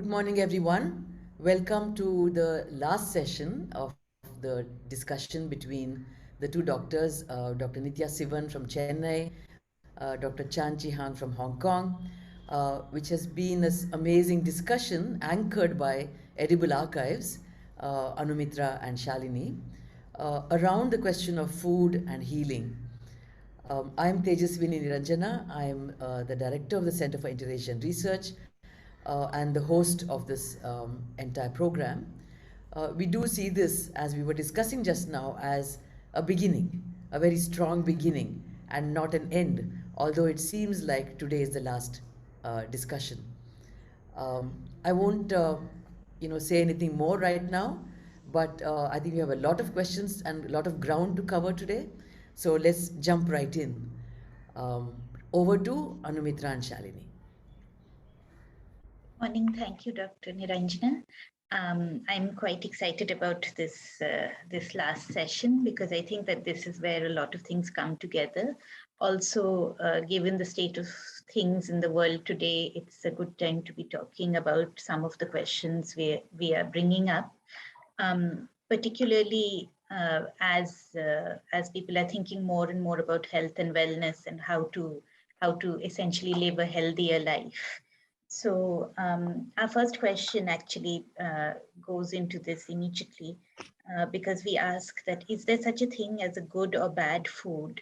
Good morning, everyone. Welcome to the last session of the discussion between the two doctors, Dr. Nithya Sivan from Chennai, Dr. Chan Chi Hang from Hong Kong, which has been this amazing discussion anchored by Edible Archives, Anumitra and Shalini, around the question of food and healing. I'm Tejaswini Niranjana. I'm the director of the Center for Interasian Research and the host of this entire program. We do see this, as we were discussing just now, as a beginning, a very strong beginning, and not an end, although it seems like today is the last discussion. I won't, say anything more right now, but I think we have a lot of questions and a lot of ground to cover today. So let's jump right in. Over to Anumitra and Shalini. Morning. Thank you, Dr. Niranjana. I'm quite excited about this last session because I think that this is where a lot of things come together. Also, given the state of things in the world today, it's a good time to be talking about some of the questions we are bringing up, particularly as people are thinking more and more about health and wellness and how to essentially live a healthier life. So our first question actually goes into this immediately because we ask that, is there such a thing as a good or bad food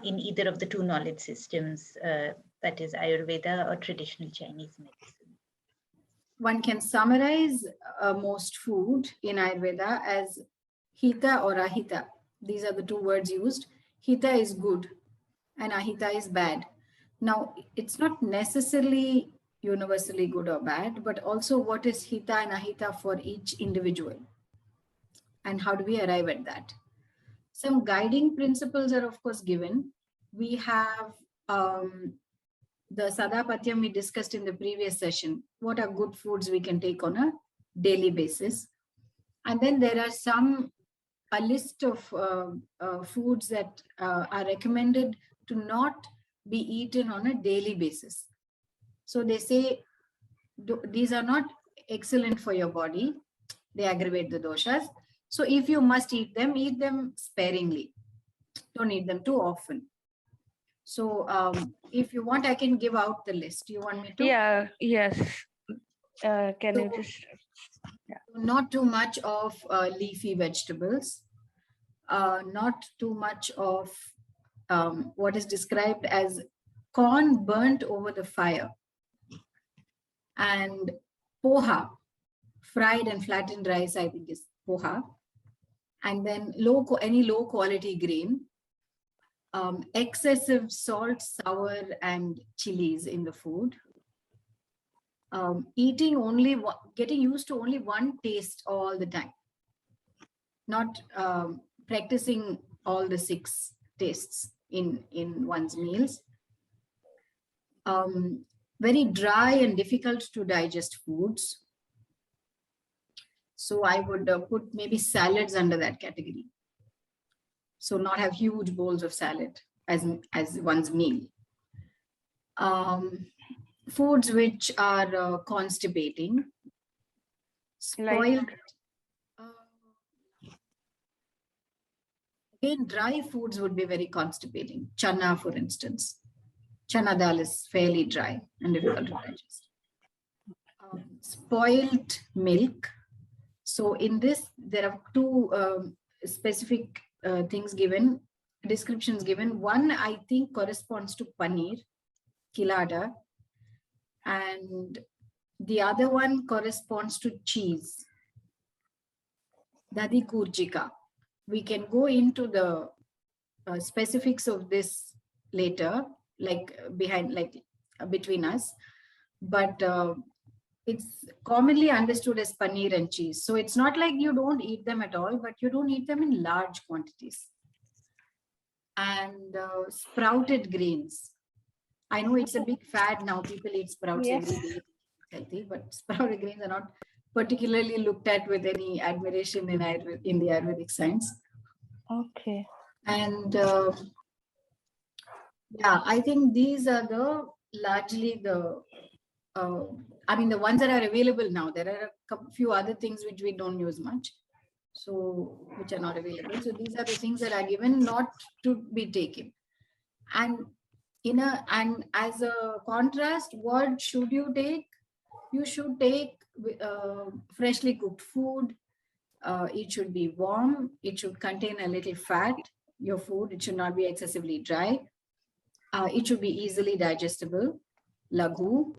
in either of the two knowledge systems, that is Ayurveda or traditional Chinese medicine? One can summarize most food in Ayurveda as Hita or Ahita. These are the two words used. Hita is good and Ahita is bad. Now, it's not necessarily universally good or bad, but also what is Hita and Ahita for each individual and how do we arrive at that? Some guiding principles are of course given. We have the Sadapatyam we discussed in the previous session. What are good foods we can take on a daily basis? And then there are a list of foods that are recommended to not be eaten on a daily basis. So they say these are not excellent for your body. They aggravate the doshas. So if you must eat them sparingly. Don't eat them too often. So if you want, I can give out the list. You want me to? Yeah, yes. Can you just... Yeah. Not too much of leafy vegetables. Not too much of what is described as corn burnt over the fire. And poha, fried and flattened rice, I think is poha. And then any low quality grain. Excessive salt, sour, and chilies in the food. Getting used to only one taste all the time. Not practicing all the 6 tastes in one's meals. Very dry and difficult to digest foods. So I would put maybe salads under that category. So not have huge bowls of salad as one's meal. Foods which are constipating, spoiled. Again, dry foods would be very constipating. Chana, for instance. Chana dal is fairly dry and difficult to digest. Spoiled milk. So in this, there are 2 specific descriptions given. One, I think, corresponds to paneer, kilada, and the other one corresponds to cheese, dadi kurjika. We can go into the specifics of this later, between us, but it's commonly understood as paneer and cheese. So it's not like you don't eat them at all, but you don't eat them in large quantities. And sprouted grains. I know it's a big fad now. People eat sprouts every day. Healthy, but sprouted grains are not particularly looked at with any admiration in the Ayurvedic science. Okay. And I think these are largely the I mean, the ones that are available now, there are a few other things which we don't use much, so which are not available. So these are the things that are given not to be taken. And and as a contrast, what should you take? You should take freshly cooked food. It should be warm. It should contain a little fat. Your food, it should not be excessively dry. It should be easily digestible, laghu,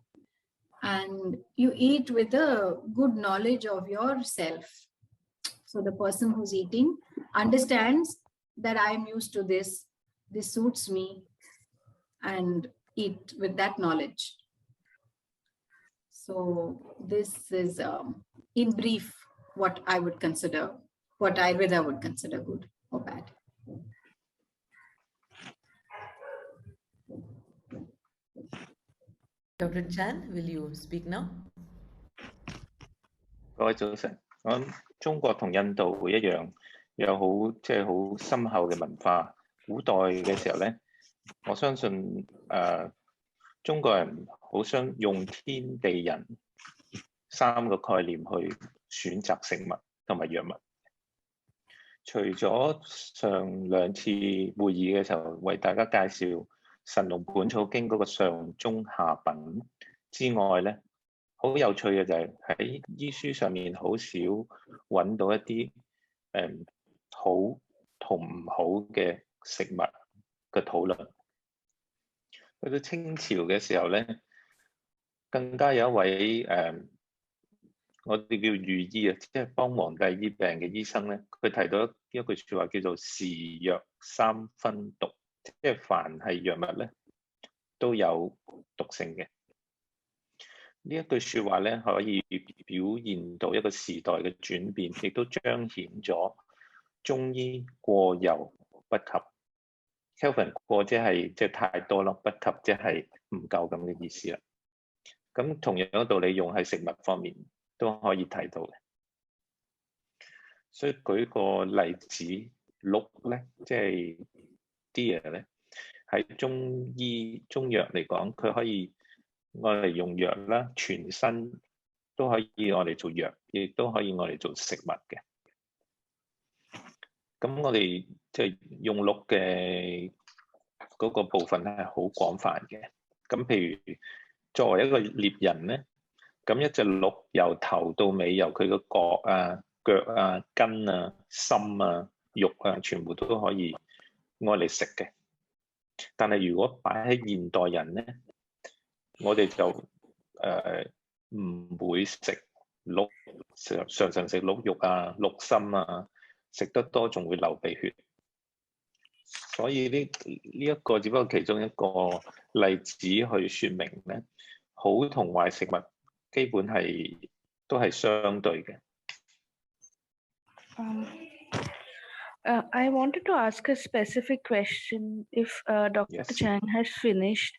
and you eat with a good knowledge of yourself. So the person who's eating understands that I am used to this suits me, and eat with that knowledge. So this is, in brief, what I would consider, what Ayurveda would consider good or bad. Dr. Chan, will you speak now? 各位早晨，我諗中國同印度一樣，有好深厚嘅文化。古代嘅時候咧，我相信中國人好想用天地人三個概念去選擇食物同埋藥物。除咗上兩次會議嘅時候為大家介紹《神農本草經》嗰個上中下品之外咧，好有趣嘅就係喺醫書上面好少揾到一啲好同唔好嘅食物嘅討論。去到清朝嘅時候咧，更加有一位我哋叫御醫啊，即係幫皇帝醫病嘅醫生咧，佢提到一句説話叫做是藥三分毒，即係凡係藥物咧都有毒性嘅。呢一句説話咧，可以表現到一個時代嘅轉變，亦都彰顯咗中醫過猶不及。Kelvin 過即係太多啦，不及即係唔夠咁嘅意思啦。咁同樣嘅道理用喺食物方面都可以睇到嘅。所以舉個例子，鹿咧，即係 deer 咧，喺中藥嚟講，佢可以愛嚟用藥啦，全身都可以愛嚟做藥，亦都可以愛嚟做食物嘅。咁我哋即係用鹿嘅嗰個部分係好廣泛嘅。咁譬如作為一個獵人咧，咁一隻鹿由頭到尾，由佢個角啊、腳啊、筋啊、心啊、肉啊，全部都可以愛嚟食嘅。但係如果擺喺現代人咧，我哋就唔會食鹿，常食鹿肉啊、鹿心啊，食得多仲會流鼻血。所以呢一個只不過其中一個例子去説明咧，好同壞食物基本都係相對嘅。I wanted to ask a specific question if Dr. Yes. Chang has finished.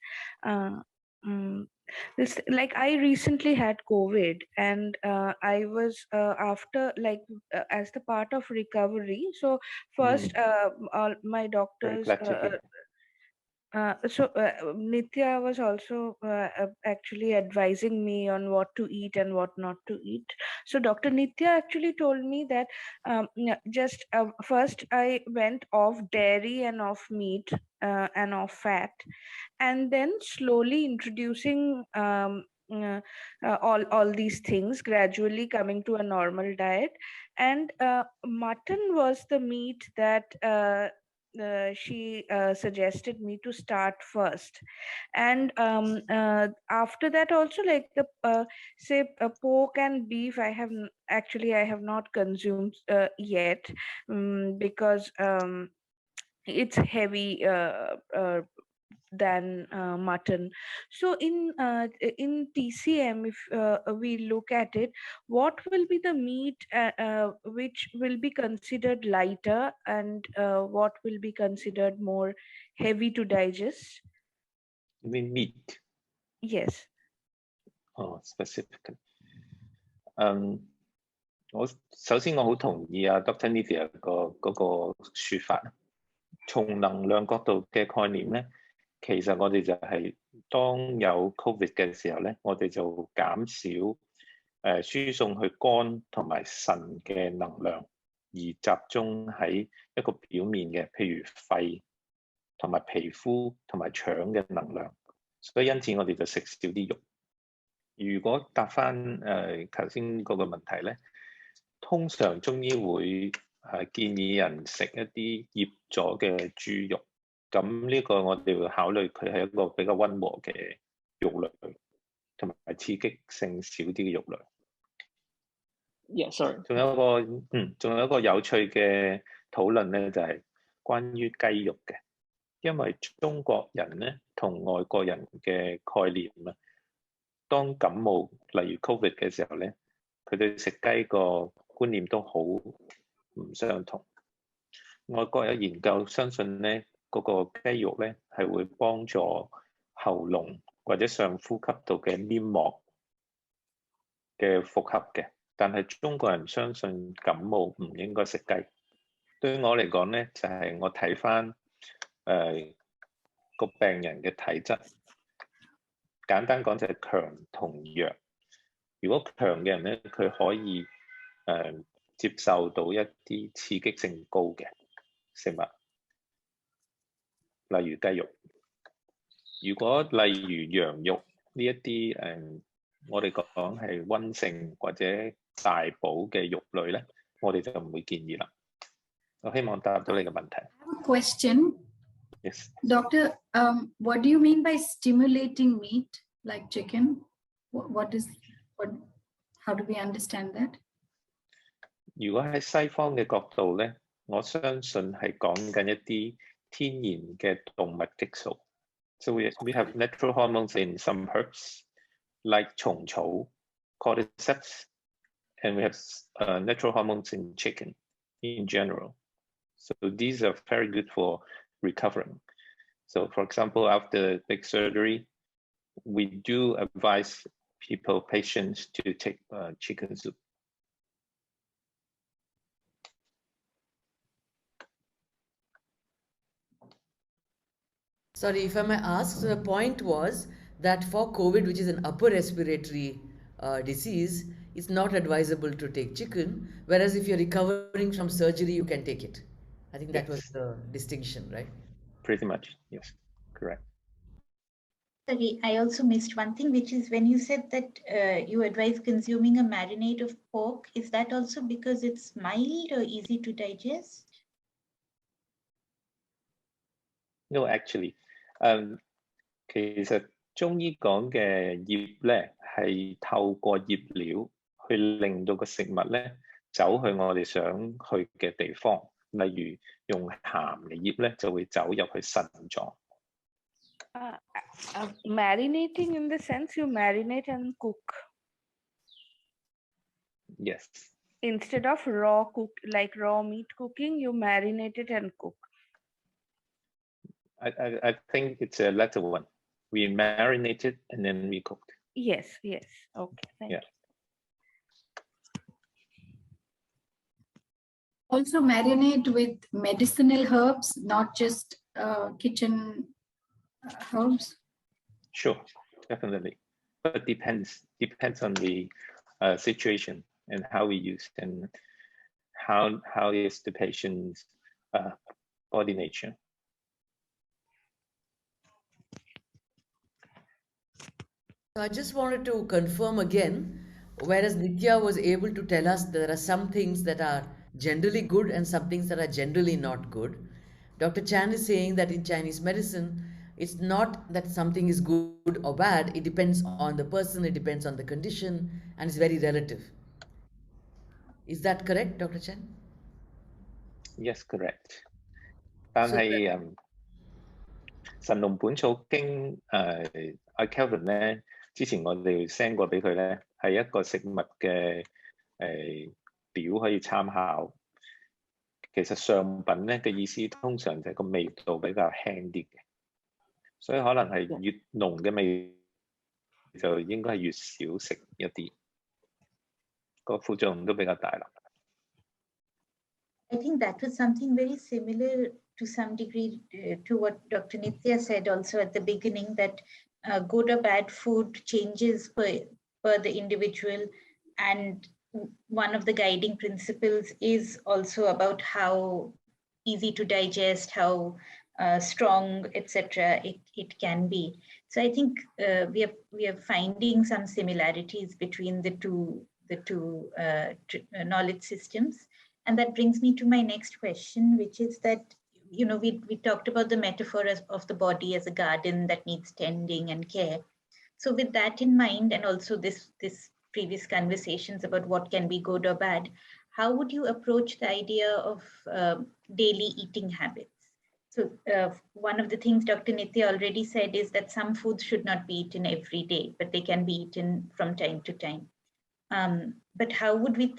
This, like, I recently had COVID, and I was after, like, as the part of recovery. So first, my doctors. So Nithya was also actually advising me on what to eat and what not to eat. So Dr. Nithya actually told me that just first I went off dairy and off meat and off fat, and then slowly introducing all these things, gradually coming to a normal diet. And mutton was the meat that she suggested me to start first, and after that also, like the say pork and beef, I have not consumed yet, because it's heavy than mutton. So in TCM, if we look at it, what will be the meat which will be considered lighter, and what will be considered more heavy to digest? You mean meat? Yes. Oh, specifically. 首先我好同意Dr. Nithya 嗰個説法。從能量角度嘅概念咧，其實我哋就係當有 Covid 嘅時候咧，我哋就減少輸送去肝同埋腎嘅能量，而集中喺一個表面嘅，譬如肺同埋皮膚同埋腸嘅能量。所以因此我哋就食少啲肉。如果答翻頭先嗰個問題咧，通常中醫會建議人食一啲醃咗嘅豬肉，咁呢個我哋會考慮佢係一個比較溫和嘅肉類，同埋刺激性少啲嘅肉類。Yes, sorry。仲有一個有趣嘅討論咧，就係關於雞肉嘅，因為中國人咧同外國人嘅概念啊，當感冒例如 Covid 嘅時候咧，佢哋食雞個觀念都好唔相同。外國有研究相信咧，嗰個雞肉咧係會幫助喉嚨或者上呼吸道嘅黏膜嘅復合嘅。但係中國人相信感冒唔應該食雞。對我嚟講咧，就係我睇翻個病人嘅體質，簡單講就係強同弱。如果強嘅人咧，佢可以接受到一啲刺激性高嘅食物，例如雞肉。如果例如羊肉呢一啲我哋講係溫性或者大補嘅肉類咧，我哋就唔會建議啦。我希望答到你嘅問題。I have a question. Yes. Doctor, what do you mean by stimulating meat like chicken? How do we understand that? 如果喺西方嘅角度咧，我相信係講緊一啲天然嘅動物激素。So we have natural hormones in some herbs, like 蟲草 cordyceps, and we have natural hormones in chicken in general. So these are very good for recovering. So for example, after big surgery, we do advise patients to take chicken soup. Sorry, if I may ask, so the point was that for COVID, which is an upper respiratory disease, it's not advisable to take chicken, whereas if you're recovering from surgery, you can take it. I think that was the distinction, right? Pretty much, yes, correct. Sorry, I also missed one thing, which is when you said that you advise consuming a marinade of pork, is that also because it's mild or easy to digest? No, actually, 其實中醫講嘅醃咧，係透過醃料去令到個食物咧走去我哋想去嘅地方。例如用鹹嚟醃咧，就會走入去腎臟。Marinating in the sense you marinate and cook. Yes. Instead of raw meat cooking, you marinate it and cook. I think it's a latter one. We marinated and then we cooked. Yes. Okay, thank you. Also marinate with medicinal herbs, not just kitchen herbs? Sure, definitely. But depends on the situation and how we use and how is the patient's body nature. I just wanted to confirm again, whereas Nithya was able to tell us there are some things that are generally good and some things that are generally not good. Dr. Chan is saying that in Chinese medicine, it's not that something is good or bad, it depends on the person, it depends on the condition, and it's very relative. Is that correct, Dr. Chan? Yes, correct. 但係神農本草經阿 Kelvin 咧，之前我哋 send 過俾佢咧，係一個食物嘅表可以參考。其實上品咧嘅意思通常就係個味道比較輕啲嘅，所以可能係越濃嘅味就應該係越少食一啲，個副作用都比較大啦。I think that was something very similar to some degree to what Dr. Nithya said also at the beginning, that good or bad food changes per the individual, and one of the guiding principles is also about how easy to digest, how strong, etc. it can be. So I think we are finding some similarities between the two knowledge systems, and that brings me to my next question, which is that we talked about the metaphor of the body as a garden that needs tending and care. So with that in mind, and also this previous conversations about what can be good or bad, how would you approach the idea of daily eating habits? So one of the things Dr. Nithya already said is that some foods should not be eaten every day, but they can be eaten from time to time. But how would we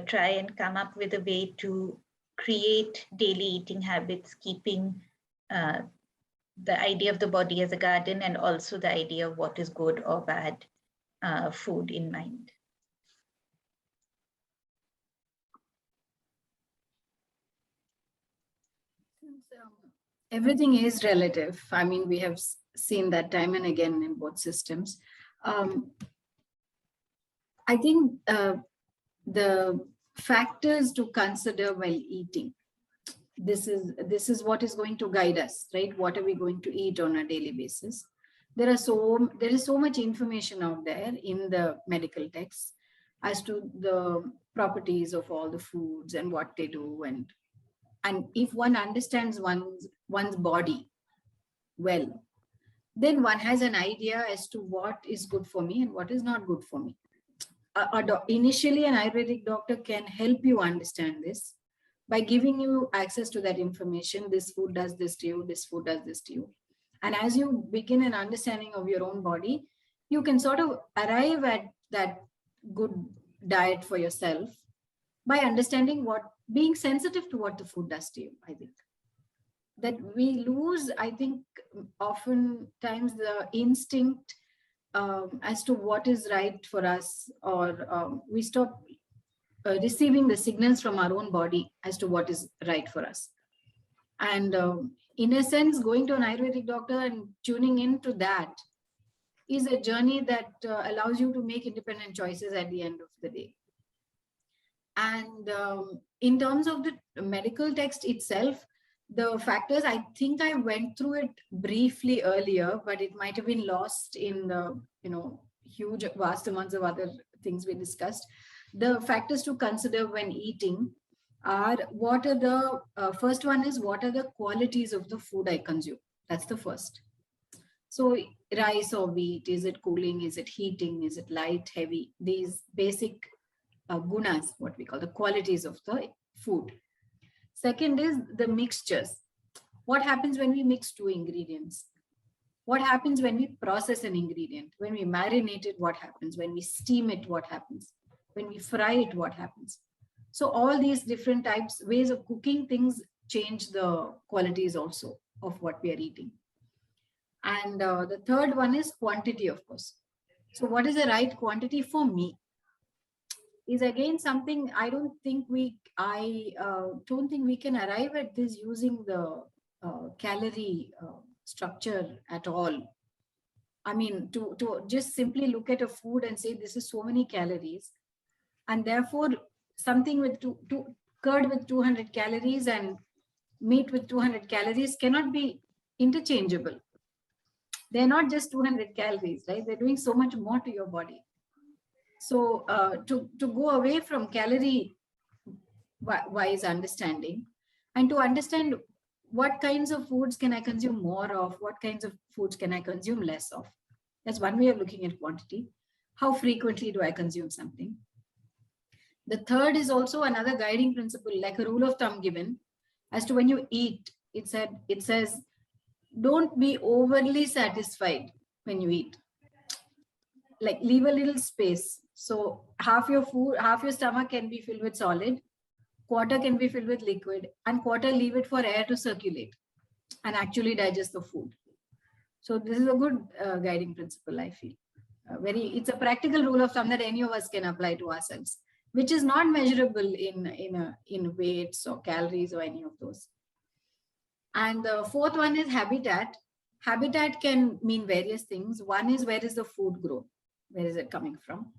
try and come up with a way to create daily eating habits, keeping the idea of the body as a garden and also the idea of what is good or bad food in mind? Everything is relative. I mean, we have seen that time and again in both systems. I think the factors to consider while eating, this is what is going to guide us, right? What are we going to eat on a daily basis? There is so much information out there in the medical texts as to the properties of all the foods and what they do, and if one understands one's body well, then one has an idea as to what is good for me and what is not good for me. Initially, an Ayurvedic doctor can help you understand this by giving you access to that information. This food does this to you, this food does this to you. And as you begin an understanding of your own body, you can sort of arrive at that good diet for yourself by understanding being sensitive to what the food does to you. I think that we lose, I think, oftentimes the instinct as to what is right for us, or we stop receiving the signals from our own body as to what is right for us. And in a sense, going to an Ayurvedic doctor and tuning into that is a journey that allows you to make independent choices at the end of the day. And in terms of the medical text itself, the factors, I think I went through it briefly earlier, but it might have been lost in the huge vast amounts of other things we discussed. The factors to consider when eating are first one is, what are the qualities of the food I consume? That's the first. So rice or wheat, is it cooling? Is it heating? Is it light, heavy? These basic gunas, what we call the qualities of the food. Second is the mixtures. What happens when we mix two ingredients? What happens when we process an ingredient? When we marinate it, what happens? When we steam it, what happens? When we fry it, what happens? So all these different ways of cooking things change the qualities also of what we are eating. And the third one is quantity, of course. So what is the right quantity for me? Is again something I don't think we can arrive at this using the calorie structure at all. I mean, to just simply look at a food and say this is so many calories, and therefore something with curd with 200 calories and meat with 200 calories cannot be interchangeable. They're not just 200 calories, right? They're doing so much more to your body. So to go away from calorie wise understanding and to understand what kinds of foods can I consume more of, what kinds of foods can I consume less of. That's one way of looking at quantity. How frequently do I consume something? The third is also another guiding principle, like a rule of thumb given as to when you eat. It says, don't be overly satisfied when you eat. Like, leave a little space. So half your stomach can be filled with solid, quarter can be filled with liquid, and quarter leave it for air to circulate and actually digest the food. So this is a good guiding principle, I feel. It's a practical rule of thumb that any of us can apply to ourselves, which is not measurable in weights or calories or any of those. And the fourth one is habitat. Habitat can mean various things. One is, where is the food grown? Where is it coming from?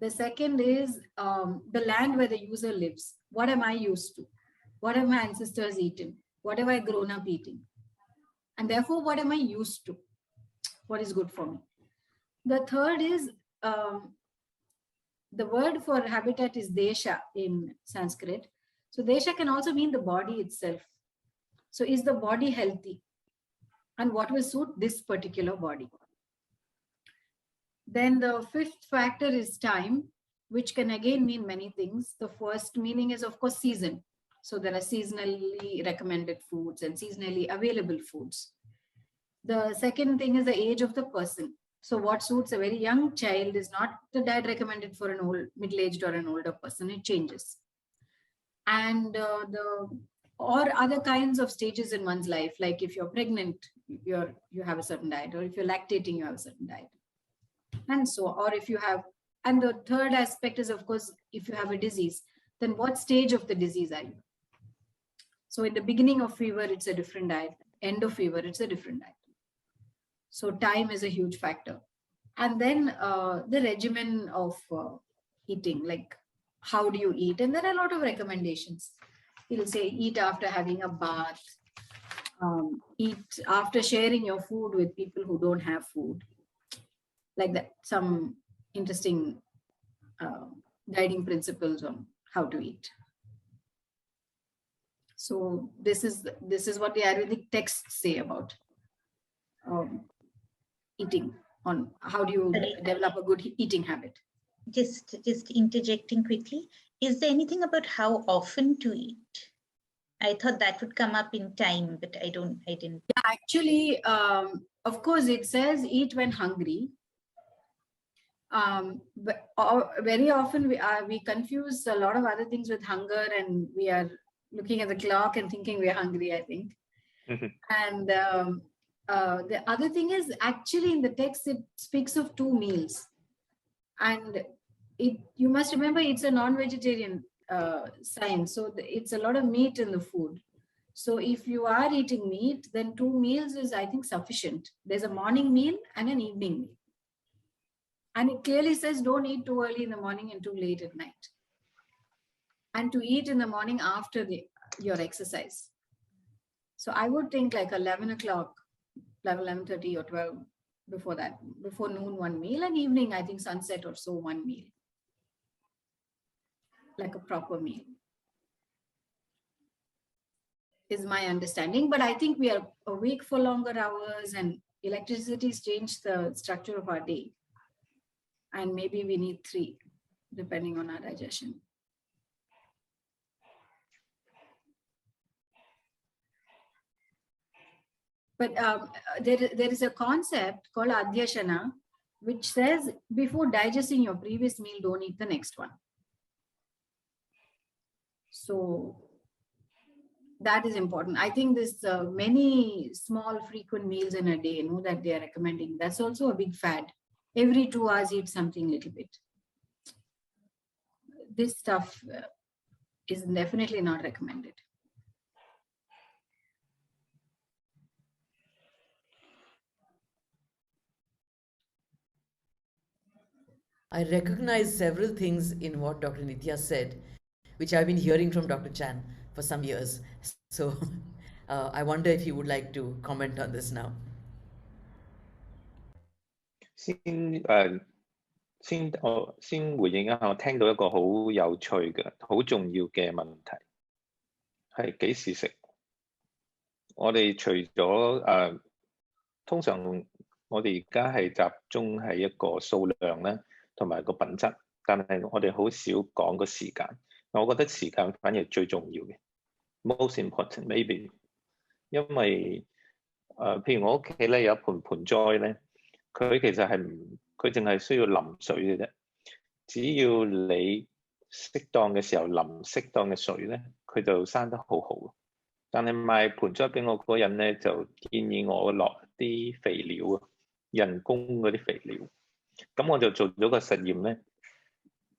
The second is the land where the user lives. What am I used to? What have my ancestors eaten? What have I grown up eating? And therefore, what am I used to? What is good for me? The third is, the word for habitat is desha in Sanskrit. So desha can also mean the body itself. So is the body healthy? And what will suit this particular body? Then the fifth factor is time, which can again mean many things. The first meaning is, of course, season. So there are seasonally recommended foods and seasonally available foods. The second thing is the age of the person. So what suits a very young child is not the diet recommended for an old, middle-aged or an older person. It changes. And or other kinds of stages in one's life, like if you're pregnant, you have a certain diet, or if you're lactating, you have a certain diet. And so, or if you have, and the third aspect is, of course, if you have a disease, then what stage of the disease are you? So in the beginning of fever, it's a different diet. End of fever, it's a different diet. So time is a huge factor. And then the regimen of eating, like how do you eat? And there are a lot of recommendations. It'll say eat after having a bath, eat after sharing your food with people who don't have food. Like that, some interesting guiding principles on how to eat. So this is what the Ayurvedic texts say about eating, on how do you develop a good eating habit. Just interjecting quickly, is there anything about how often to eat? I thought that would come up in time, but I didn't. Yeah, actually, of course, it says eat when hungry. But very often we confuse a lot of other things with hunger, and we are looking at the clock and thinking we're hungry, I think. And the other thing is, actually in the text, it speaks of 2 meals. And you must remember, it's a non-vegetarian science. So it's a lot of meat in the food. So if you are eating meat, then 2 meals is, I think, sufficient. There's a morning meal and an evening meal. And it clearly says don't eat too early in the morning and too late at night. And to eat in the morning after your exercise. So I would think like 11 o'clock, 11:30 or 12, before that, before noon, 1 meal, and evening, I think sunset or so, 1 meal. Like a proper meal. Is my understanding. But I think we are awake for longer hours, and electricity's changed the structure of our day. And maybe we need 3, depending on our digestion. But there is a concept called adhyashana, which says before digesting your previous meal, don't eat the next one. So that is important. I think there's many small frequent meals in a day, that they are recommending. That's also a big fad. Every 2 hours, eat something little bit. This stuff is definitely not recommended. I recognize several things in what Dr. Nithya said, which I've been hearing from Dr. Chan for some years. So I wonder if you would like to comment on this now. 先回應一下，我聽到一個好有趣嘅、好重要嘅問題，係幾時食？我哋除咗通常我哋而家係集中喺一個數量咧，同埋個品質，但係我哋好少講個時間。我覺得時間反而最重要嘅 ，most important maybe， 因為譬如我屋企咧有一盆栽咧，佢其實係佢淨係需要淋水嘅啫，只要你適當嘅時候淋適當嘅水咧，佢就生得好好。但係賣盆栽俾我嗰人咧，就建議我落啲肥料啊，人工嗰啲肥料。咁我就做咗個實驗咧，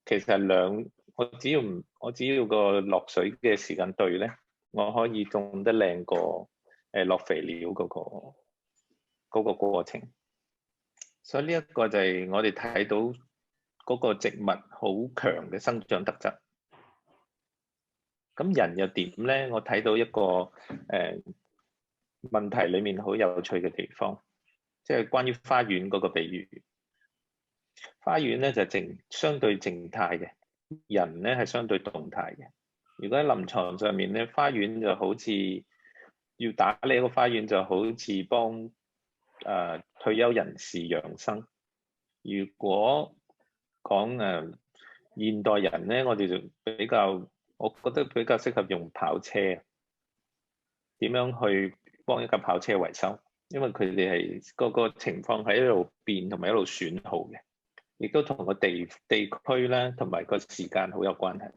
其實係我只要個落水嘅時間對咧，我可以種得靚過落肥料嗰個。嗰個過程。所以呢一個就係我哋睇到嗰個植物好強嘅生長特質。咁人又點咧？我睇到一個問題裡面好有趣嘅地方，即係關於花園嗰個比喻。花園咧就相對靜態嘅，人咧係相對動態嘅。如果喺臨床上面咧，花園就好似要打理一個花園，就好似幫退休人士養生。如果講現代人咧，我哋就我覺得比較適合用跑車，點樣去幫一架跑車維修？因為佢哋係個情況係一路變同埋一路損耗嘅，亦都同個地區咧同埋個時間好有關係。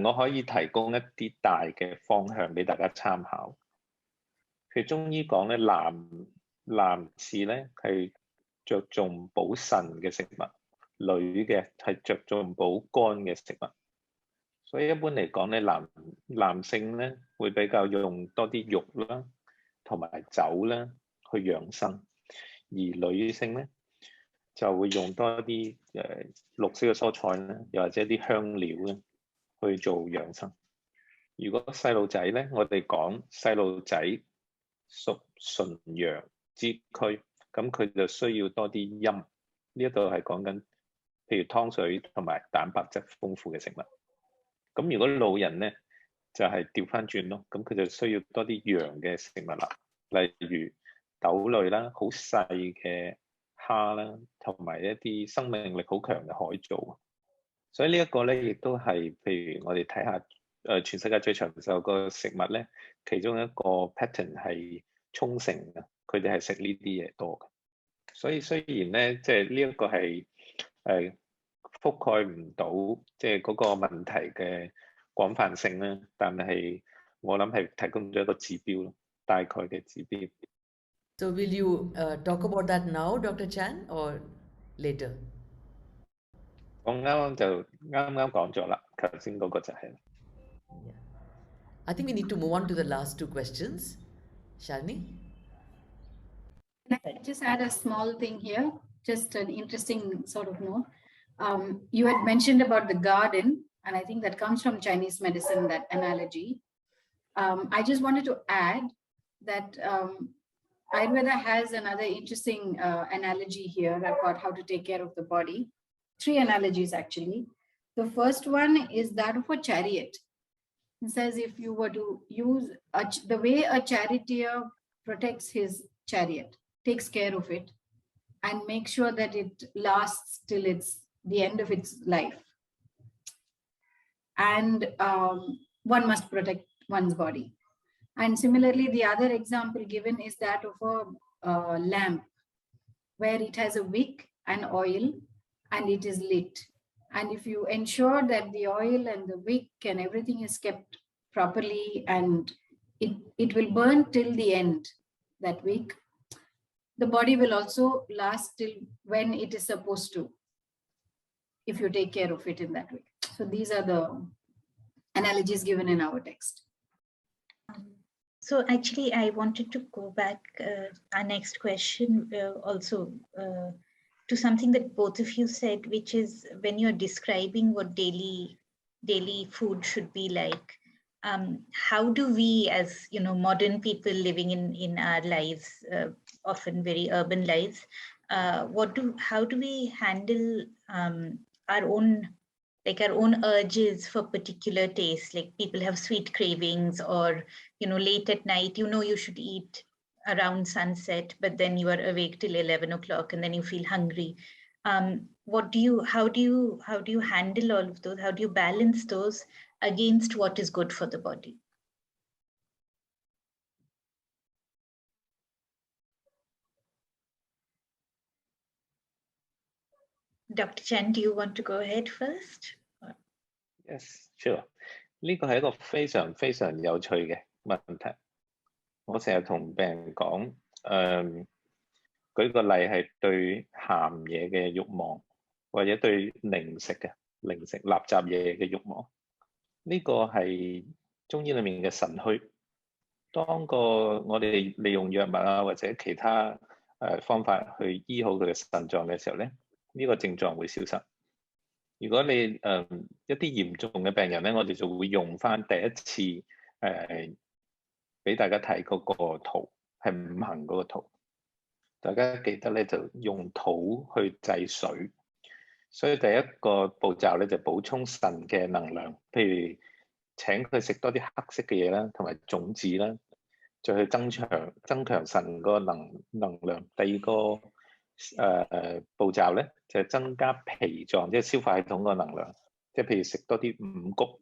我可以提供一啲大嘅方向俾大家參考。譬如中醫講咧，男士咧係着重補腎嘅食物，女嘅係着重補肝嘅食物。所以一般嚟講咧，男性咧會比較用多啲肉啦，同埋酒啦去養生，而女性咧就會用多啲綠色嘅蔬菜啦，又或者啲香料咧去做養生。如果細路仔咧，我哋講細路仔屬純陽之區，咁佢就需要多啲陰。呢一度係講緊，譬如湯水同埋蛋白質豐富嘅食物。咁如果老人咧就係調翻轉咯，咁佢就需要多啲陽嘅食物啦，例如豆類啦、好細嘅蝦啦，同埋一啲生命力好強嘅海藻。所以呢一個咧，亦都係譬如我哋睇下全世界最長壽個食物咧，其中一個 pattern 係沖繩啊，佢哋係食呢啲嘢多嘅。所以雖然咧，即係呢一個係覆蓋唔到即係嗰個問題嘅廣泛性咧，但係我諗係提供咗一個指標咯，大概嘅指標。So will you talk about that now, Dr. Chan, or later? 我啱啱講咗啦，頭先嗰個就係。Yeah. I think we need to move on to the last two questions. Shalini? Can I just add a small thing here? Just an interesting sort of note. You had mentioned about the garden, and I think that comes from Chinese medicine, that analogy. I just wanted to add that Ayurveda has another interesting analogy here about how to take care of the body. 3 analogies, actually. The first one is that of a chariot. It says if you were to use the way a charioteer protects his chariot, takes care of it, and makes sure that it lasts till the end of its life. And one must protect one's body. And similarly, the other example given is that of a lamp, where it has a wick and oil, and it is lit. And if you ensure that the oil and the wick and everything is kept properly, and it will burn till the end, that wick, the body will also last till when it is supposed to, if you take care of it in that way. So these are the analogies given in our text. So actually, I wanted to go back, our next question also to something that both of you said, which is when you're describing what daily food should be like, how do we, as modern people living in our lives, often very urban lives, how do we handle our own urges for particular tastes? Like people have sweet cravings, or late at night, you should eat around sunset, but then you are awake till 11 o'clock and then you feel hungry. How do you handle all of those? How do you balance those against what is good for the body? Dr. Chan, do you want to go ahead first? Yes, sure. 呢個係一個非常非常有趣嘅問題。我成日同病人講，舉個例係對鹹嘢嘅慾望，或者對零食垃圾嘢嘅慾望，呢個係中醫裡面嘅腎虛。當我哋利用藥物啊或者其他方法去醫好佢嘅腎臟嘅時候咧，呢個症狀會消失。如果你一啲嚴重嘅病人咧，我哋就會用翻第一次俾大家睇嗰個圖，係5行嗰個圖。大家記得咧，就用土去制水，所以第一個步驟咧就補充腎嘅能量，譬如請佢食多啲黑色嘅嘢啦，同埋種子啦，再去增強腎嗰個能量。第二個步驟咧就係增加脾臟，即係消化系統個能量，即係譬如食多啲五穀，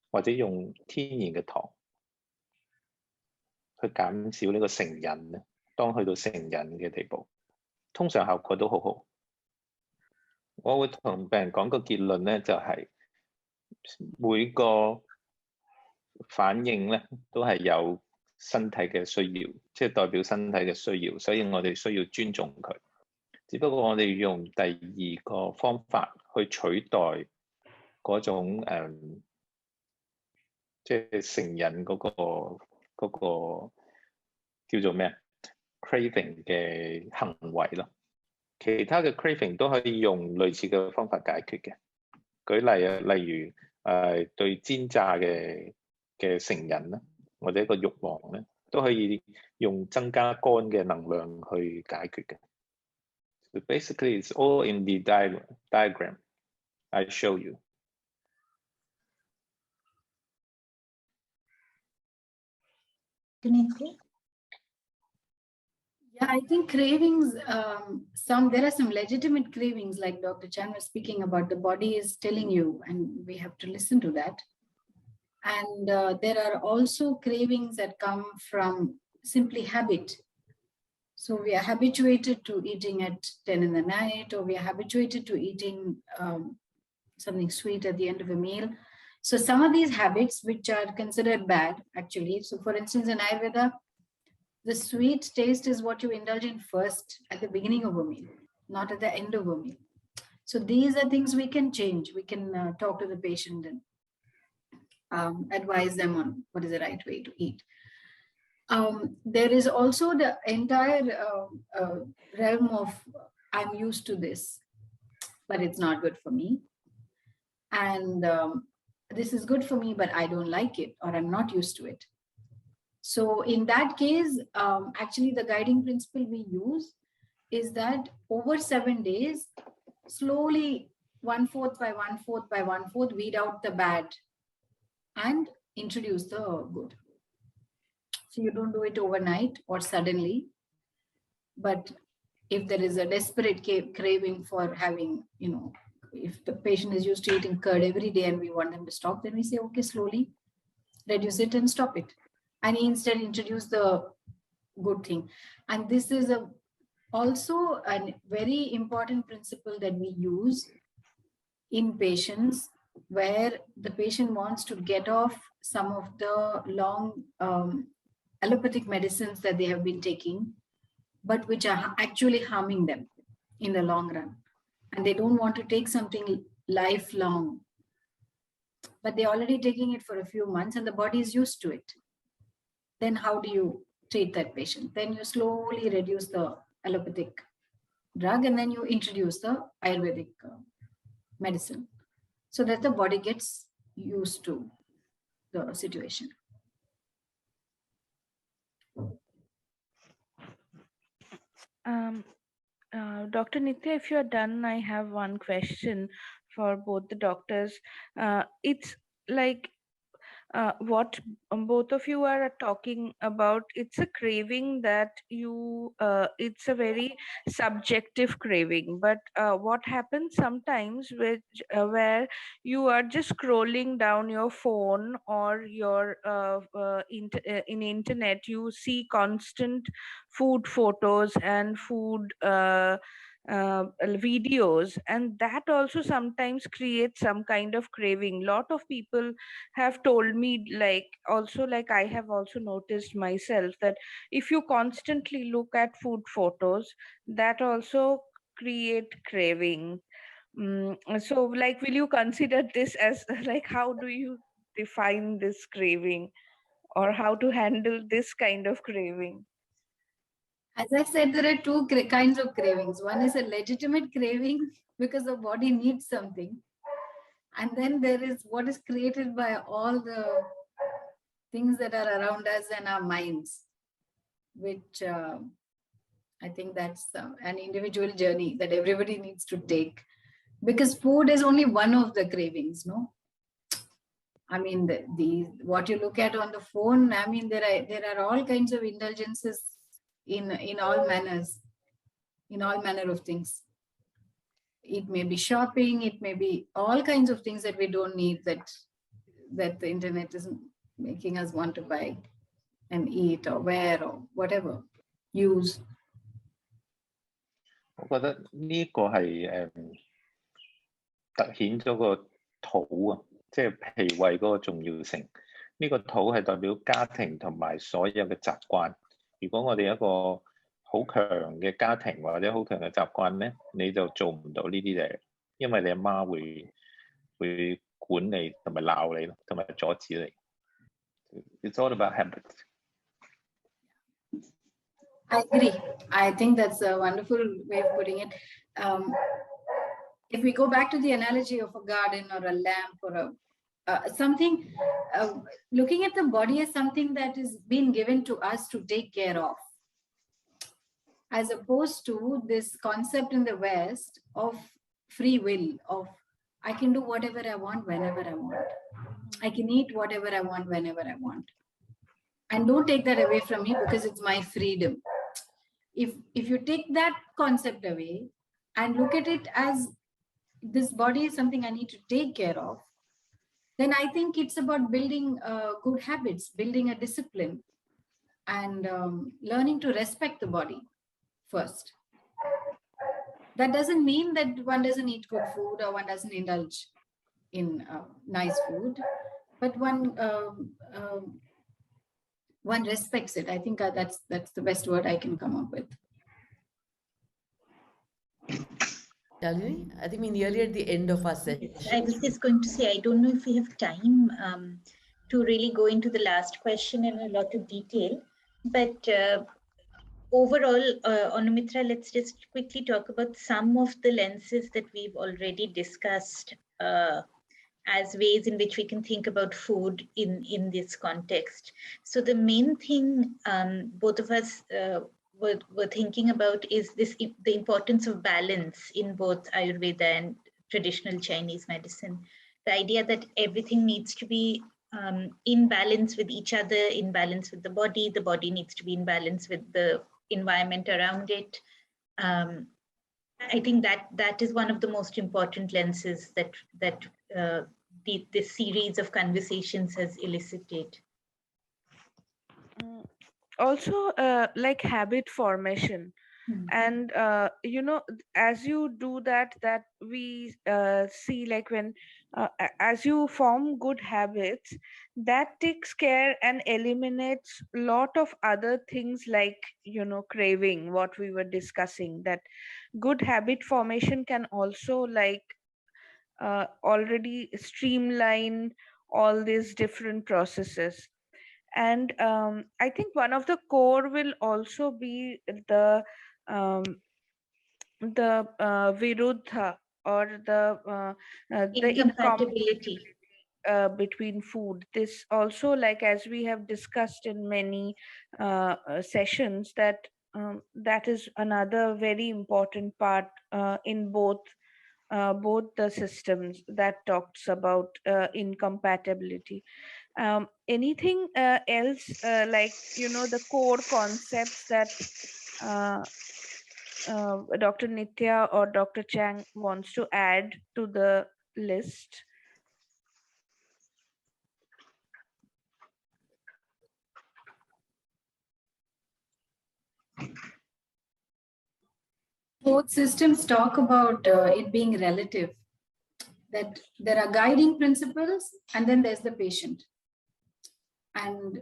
或者用天然嘅糖去減少呢個成癮咧。當去到成癮嘅地步，通常效果都好好。我會同病人講個結論咧，就係每個反應咧都係有身體嘅需要，即係代表身體嘅需要，所以我哋需要尊重佢。只不過我哋用第二個方法去取代嗰種即係成癮嗰個叫做咩？craving 嘅行為咯，其他嘅 craving 都可以用類似嘅方法解決嘅。舉例啊，例如對煎炸嘅成癮啦，或者個慾望咧，都可以用增加肝嘅能量去解決嘅。So basically, it's all in the diagram I show you. Yeah, I think cravings, there are some legitimate cravings, like Dr. Chan was speaking about. The body is telling you, and we have to listen to that. And there are also cravings that come from simply habit. So we are habituated to eating at 10 in the night, or we are habituated to eating something sweet at the end of a meal. So some of these habits, which are considered bad, actually. So for instance, in Ayurveda, the sweet taste is what you indulge in first at the beginning of a meal, not at the end of a meal. So these are things we can change. We can talk to the patient and advise them on what is the right way to eat. There is also the entire realm of I'm used to this, but it's not good for me. And this is good for me, but I don't like it, or I'm not used to it. So in that case, actually the guiding principle we use is that over 7 days, slowly 1/4 by 1/4 by 1/4, weed out the bad and introduce the good. So you don't do it overnight or suddenly, but if there is a desperate craving for having, if the patient is used to eating curd every day and we want them to stop, then we say, okay, slowly reduce it and stop it. And instead introduce the good thing. And this is also a very important principle that we use in patients, where the patient wants to get off some of the long allopathic medicines that they have been taking, but which are actually harming them in the long run. And they don't want to take something lifelong, but they're already taking it for a few months and the body is used to it. Then how do you treat that patient? Then you slowly reduce the allopathic drug and then you introduce the Ayurvedic medicine so that the body gets used to the situation. Dr. Nithya, if you're done, I have one question for both the doctors. It's like what both of you are talking about. It's a craving that it's a very subjective craving, but what happens sometimes where you are just scrolling down your phone or your in internet, you see constant food photos and food videos, and that also sometimes creates some kind of craving. Lot of people have told me, like I have also noticed myself, that if you constantly look at food photos, that also create craving. So will you consider this as like, how do you define this craving? or how to handle this kind of craving? As I said, there are two kinds of cravings. One is a legitimate craving because the body needs something. And then there is what is created by all the things that are around us and our minds, which I think that's an individual journey that everybody needs to take. Because food is only one of the cravings, no? I mean, what you look at on the phone, I mean, there are all kinds of indulgences in all manners, in all manner of things. It may be shopping, it may be all kinds of things that we don't need, that the internet is making us want to buy and eat or wear or whatever, use. 我覺得呢個係突顯咗個肚啊，即係脾胃嗰個重要性。呢個肚係代表家庭同埋所有嘅習慣。如果我哋一個好強嘅家庭或者好強嘅習慣咧，你就做唔到呢啲嘢，因為你阿媽會管你同埋鬧你咯，同埋阻止你。It's all about habits. I agree. I think that's a wonderful way of putting it. If we go back to the analogy of a garden or a lamp or something, looking at the body as something that is being given to us to take care of, as opposed to this concept in the West of free will, of I can do whatever I want whenever I want. I can eat whatever I want whenever I want. And don't take that away from me because it's my freedom. If you take that concept away and look at it as this body is something I need to take care of, then I think it's about building good habits, building a discipline, and learning to respect the body first. That doesn't mean that one doesn't eat good food or one doesn't indulge in nice food, but one respects it. I think that's the best word I can come up with. Shalini, I think we're nearly at the end of our session. I was just going to say, I don't know if we have time to really go into the last question in a lot of detail, but overall, Anumitra, let's just quickly talk about some of the lenses that we've already discussed as ways in which we can think about food in this context. So the main thing both of us were thinking about is the importance of balance in both Ayurveda and traditional Chinese medicine. The idea that everything needs to be in balance with each other, in balance with the body needs to be in balance with the environment around it. I think that is one of the most important lenses that this series of conversations has elicited. Also, like habit formation. And as you do that we see, like when as you form good habits, that takes care and eliminates a lot of other things, like craving, what we were discussing. That good habit formation can also like already streamline all these different processes. And I think one of the core will also be the viruddha, or the Incompatibility between food. This also, like as we have discussed in many sessions, that that is another very important part in both the systems that talks about incompatibility. Anything else, like the core concepts that Dr. Nithya or Dr. Chang wants to add to the list? Both systems talk about it being relative, that there are guiding principles and then there's the patient. And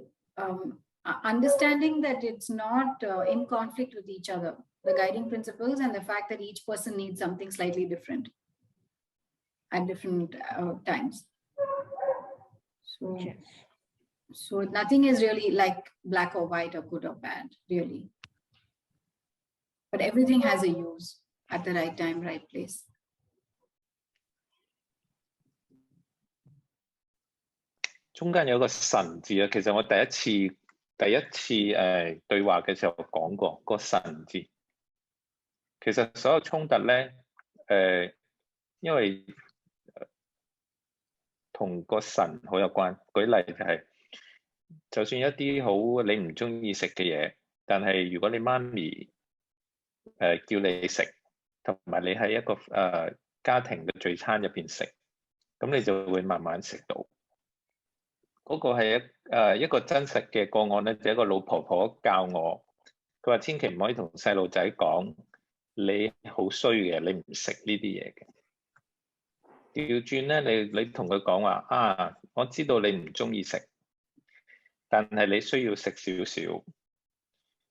understanding that it's not in conflict with each other, the guiding principles and the fact that each person needs something slightly different at different times. So, Yes. So nothing is really like black or white or good or bad, really. But everything has a use at the right time, right place.中間有個神字啊，其實我第一次對話嘅時候講過個神字。其實所有衝突咧，因為同個神好有關。舉例就係，就算一啲好你唔中意食嘅嘢，但係如果你媽咪叫你食，同埋你喺一個家庭嘅聚餐入邊食，咁你就會慢慢食到。嗰個係一個真實嘅個案咧，就一個老婆婆教我，佢話千祈唔可以同細路仔講你好衰嘅，你唔食呢啲嘢嘅。調轉咧，你同佢講話啊，我知道你唔中意食，但係你需要食少少，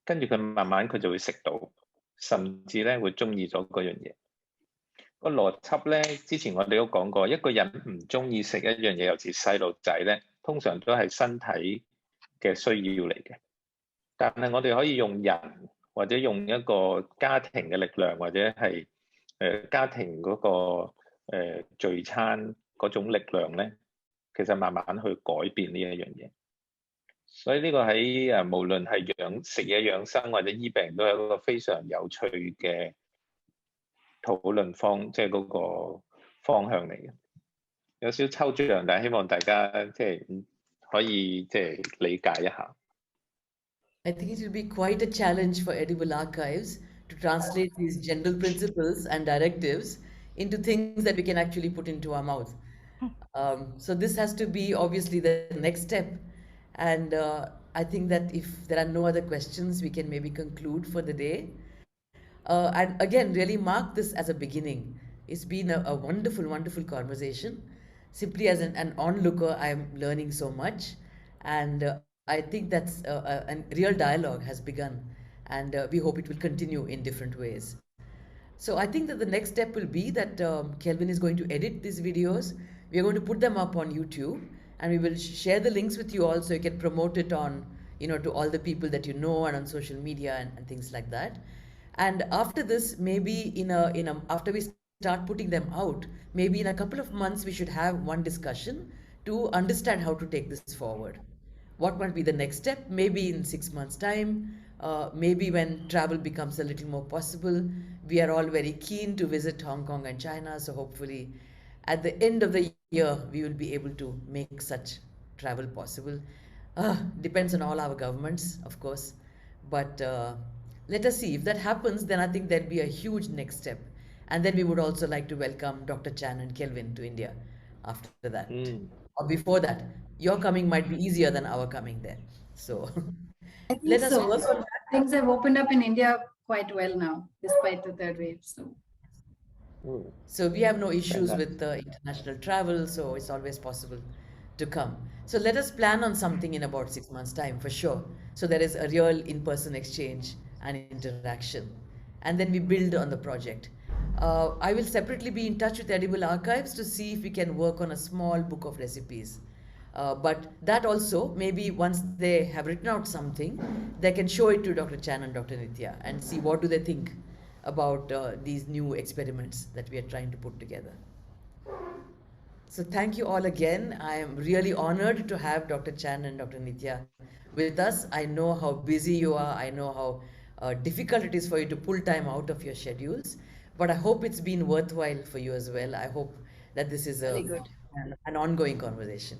跟住佢慢慢佢就會食到，甚至咧會中意咗嗰樣嘢。個邏輯咧，之前我哋都講過，一個人唔中意食一樣嘢，尤其細路仔咧，通常都係身體嘅需要嚟嘅。但係我哋可以用人或者用一個家庭嘅力量，或者係家庭嗰個聚餐嗰種力量咧，其實慢慢去改變呢一樣嘢。所以呢個喺無論係食嘢養生或者醫病，都係一個非常有趣嘅討論即係嗰個方向嚟嘅。有少抽象，但係希望大家即係可以即係理解一下。I think it will be quite a challenge for Edible Archives to translate these general principles and directives into things that we can actually put into our mouth. So this has to be obviously the next step. And I think that if there are no other questions, we can maybe conclude for the day. And again, really mark this as a beginning. It's been a wonderful, wonderful conversation. Simply as an onlooker, I'm learning so much. And I think that's a real dialogue has begun. And we hope it will continue in different ways. So I think that the next step will be that Kelvin is going to edit these videos. We are going to put them up on YouTube, and we will share the links with you all so you can promote it on, to all the people that you know and on social media and things like that. And after this, maybe after we start putting them out, maybe in a couple of months we should have one discussion to understand how to take this forward. What might be the next step? Maybe in 6 months' time, maybe when travel becomes a little more possible. We are all very keen to visit Hong Kong and China, so hopefully at the end of the year we will be able to make such travel possible. Depends on all our governments, of course, but let us see. If that happens, then I think there'll be a huge next step. And then we would also like to welcome Dr. Chan and Kelvin to India after that. Or before that. Your coming might be easier than our coming there. So I think let us so. work on that. Things have opened up in India quite well now, despite the third wave. So we have no issues with international travel, so it's always possible to come. So let us plan on something in about 6 months' time for sure. So there is a real in-person exchange and interaction. And then we build on the project. I will separately be in touch with Edible Archives to see if we can work on a small book of recipes. But that also, maybe once they have written out something, they can show it to Dr. Chan and Dr. Nithya and see what do they think about these new experiments that we are trying to put together. So thank you all again. I am really honored to have Dr. Chan and Dr. Nithya with us. I know how busy you are. I know how difficult it is for you to pull time out of your schedules. But I hope it's been worthwhile for you as well. I hope that this is an ongoing conversation.